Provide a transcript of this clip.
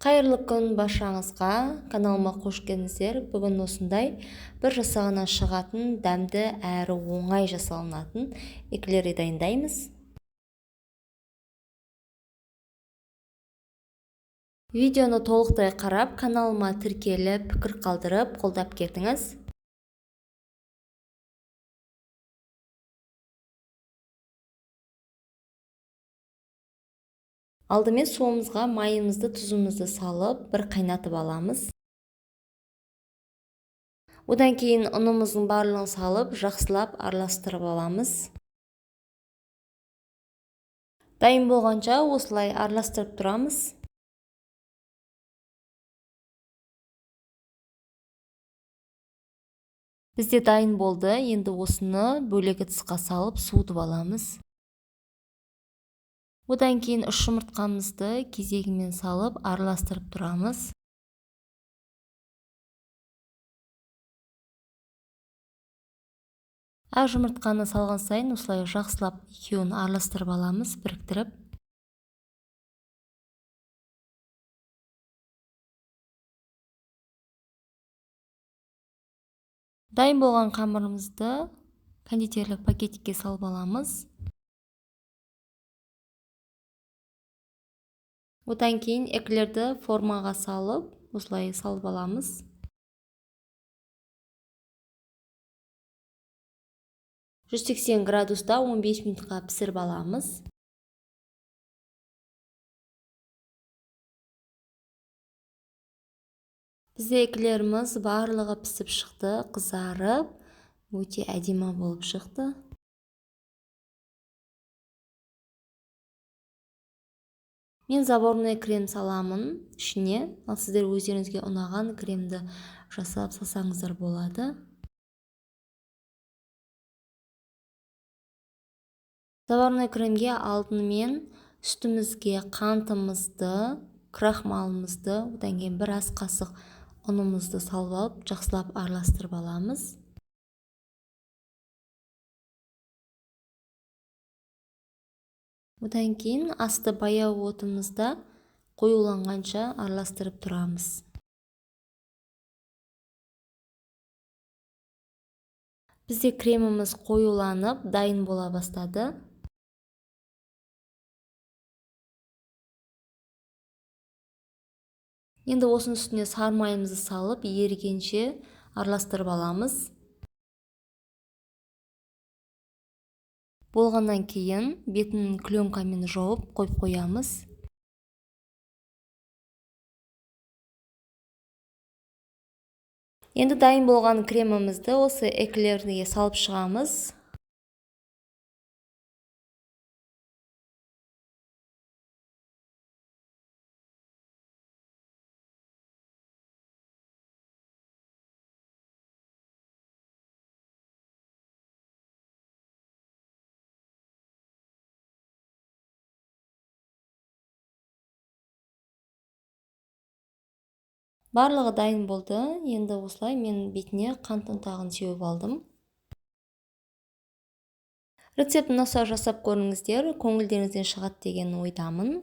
Қайырлы күн баршаңызға, каналыма қош келдіңіздер. Бүгін осындай бір жасағынан шығатын дәмді әрі оңай жасалынатын эклерді дайындаймыз. Видеоны толықтай қарап, каналыма тіркеліп, пікір қалдырып, қолдап кетіңіз. Алдымен суымызға майымызды, тұзымызды салып, бір қайнатып аламыз. Одан кейін ұнымыздың барлығын салып, жақсылап араластырып аламыз. Дайын болғанша осылай араластырып тұрамыз. Бізде дайын болды. Енді осыны бөлек ыдысқа салып суытып аламыз. Одан кейін үш жұмыртқамызды кезегімен салып араластырып тұрамыз. Әр жұмыртқаны салған сайын осылай жақсылап екеуін араластырып аламыз, біріктіріп. Дайын болған қамырымызды кондитерлік пакетикке салып аламыз. Одан кейін эклерді формаға салып, осылай салып аламыз. Жүз 180 градуста 15 минутқа пісіріп аламыз. Бізде эклеріміз барлығы пісіп шықты, қызарып, өте әдемі болып шықты. Мен заборный крем саламын ішіне, ал сіздер өздеріңізге ұнаған кремді жасап салсаңыздар болады. Заборный кремге алдымен үстімізге қантымызды, крахмалымызды, одан кейін бір ас қасық ұнымызды салып алып, жақсылап араластырып аламыз. Одан кейін асты баяу отымызда қоюланғанша араластырып тұрамыз. Бізде креміміз қоюланып, дайын бола бастады. Енді осының үстіне сары майымызды салып, ерігенше араластырып аламыз. Болғаннан кейін бетін пленкамен жауып қойып қоямыз. Енді дайын болған кремімізді осы эклерге салып шығамыз. Барлығы дайын болды. Енді осылай мен бетіне қант ұнтағын сеуіп алдым. Рецептін осылай жасап көріңіздер, көңілдеріңізден шығады деген ойдамын.